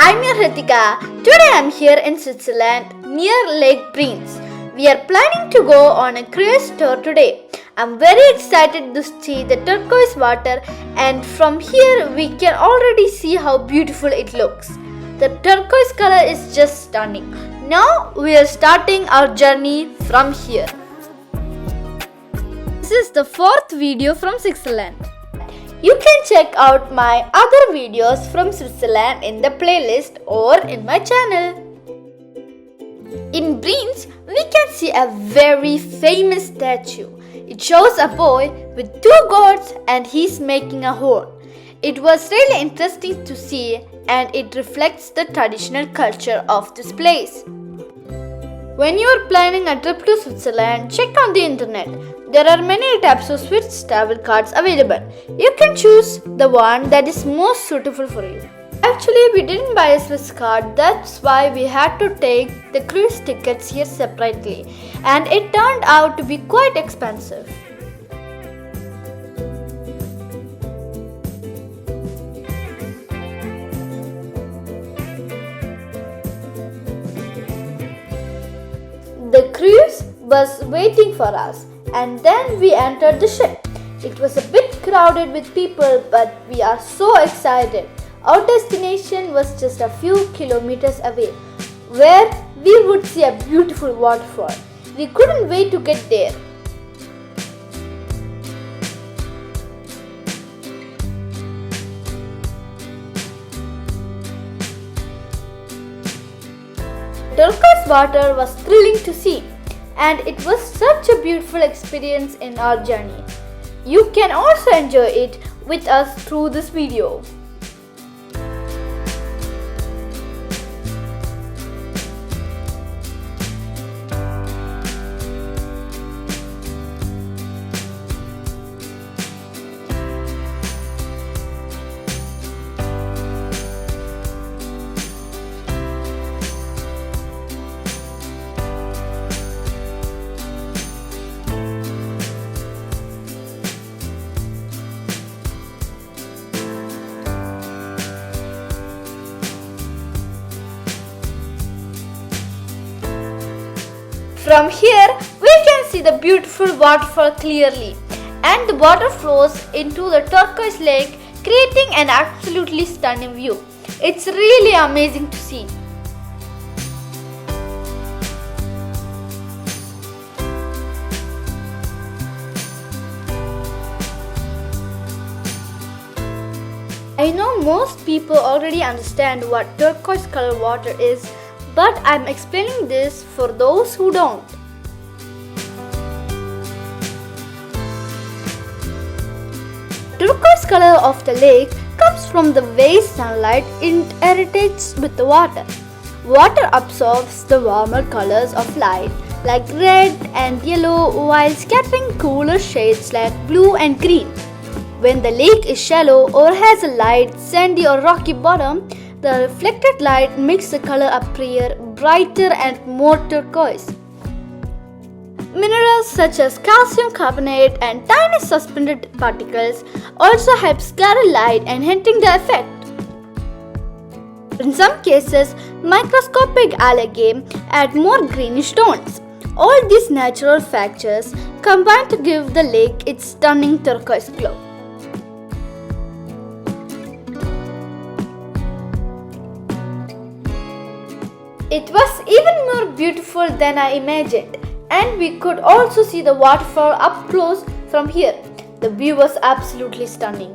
I'm your Ritika. Today I'm here in Switzerland near Lake Brienz. We are planning to go on a cruise tour today. I'm very excited to see the turquoise water, and from here we can already see how beautiful it looks. The turquoise color is just stunning. Now we are starting our journey from here. This is the fourth video from Switzerland. You can check out my other videos from Switzerland in the playlist or in my channel. In Brienz, we can see a very famous statue. It shows a boy with two goats and he's making a horn. It was really interesting to see, and it reflects the traditional culture of this place. When you are planning a trip to Switzerland, check on the internet. There are many types of Swiss travel cards available. You can choose the one that is most suitable for you. Actually, we didn't buy a Swiss card, that's why we had to take the cruise tickets here separately, and it turned out to be quite expensive. The cruise was waiting for us, and then we entered the ship. It was a bit crowded with people, but we are so excited. Our destination was just a few kilometers away, where we would see a beautiful waterfall. We couldn't wait to get there. Turquoise water was thrilling to see, and it was such a beautiful experience in our journey. You can also enjoy it with us through this video. From here, we can see the beautiful waterfall clearly, and the water flows into the turquoise lake, creating an absolutely stunning view. It's really amazing to see. I know most people already understand what turquoise color water is, but I'm explaining this for those who don't. The turquoise color of the lake comes from the way sunlight interacts with the water. Water absorbs the warmer colors of light like red and yellow while scattering cooler shades like blue and green. When the lake is shallow or has a light, sandy or rocky bottom, the reflected light makes the color appear brighter and more turquoise. Minerals such as calcium carbonate and tiny suspended particles also help scatter light, enhancing the effect. In some cases, microscopic algae add more greenish tones. All these natural factors combine to give the lake its stunning turquoise glow. It was even more beautiful than I imagined, and we could also see the waterfall up close from here. The view was absolutely stunning.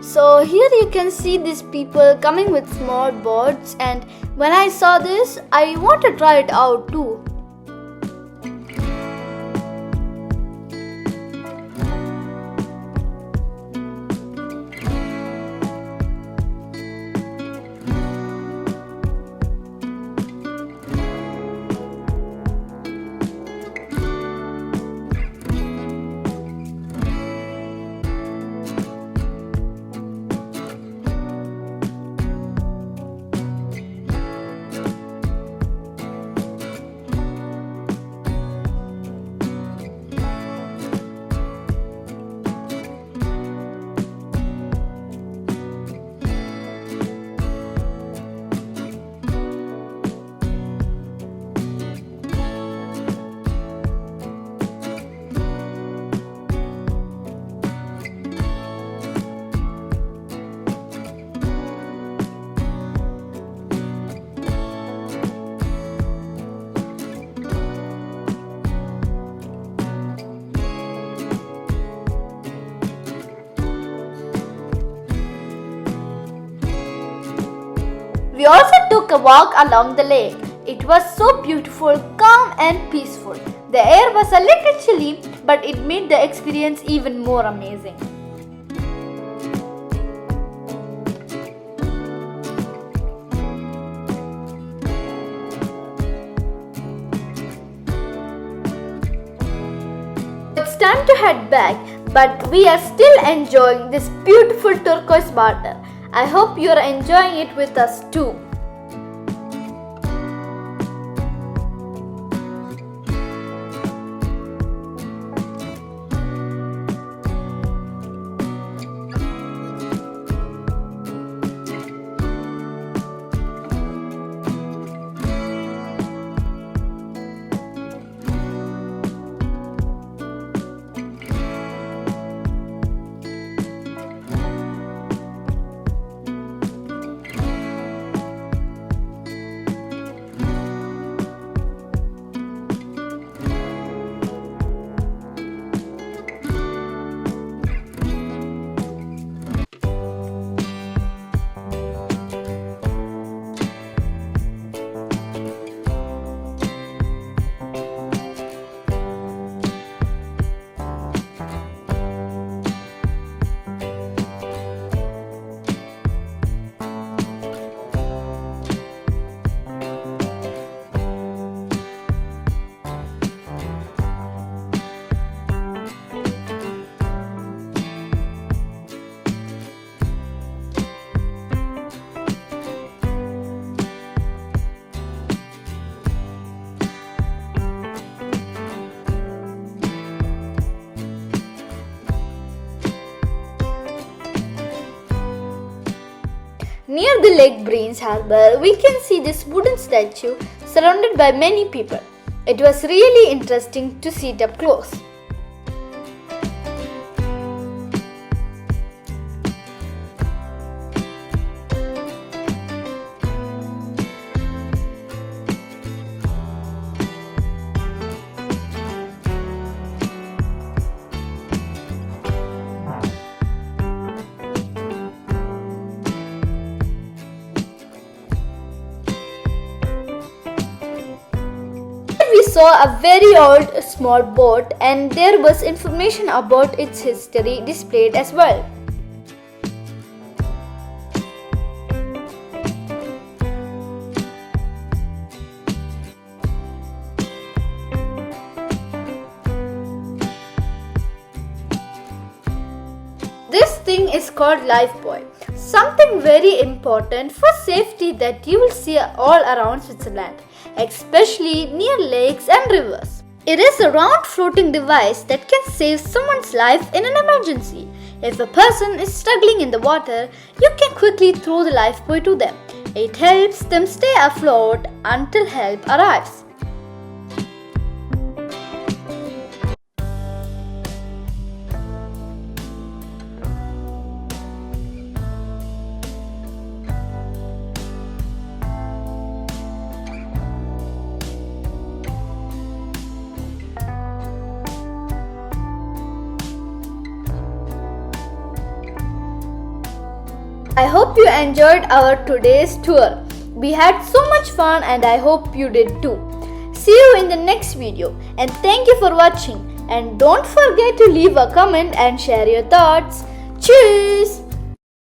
So here you can see these people coming with small boats, and when I saw this, I want to try it out too. We also took a walk along the lake. It was so beautiful, calm and peaceful. The air was a little chilly, but it made the experience even more amazing. It's time to head back, but we are still enjoying this beautiful turquoise water. I hope you are enjoying it with us too. Near the Lake Brienz harbor, we can see this wooden statue surrounded by many people. It was really interesting to see it up close. We saw a very old small boat and there was information about its history displayed as well. This thing is called lifebuoy, something very important for safety that you will see all around Switzerland, especially near lakes and rivers. It is a round floating device that can save someone's life in an emergency. If a person is struggling in the water, you can quickly throw the lifebuoy to them. It helps them stay afloat until help arrives. I hope you enjoyed our today's tour. We had so much fun and I hope you did too. See you in the next video and thank you for watching. And don't forget to leave a comment and share your thoughts. Cheers!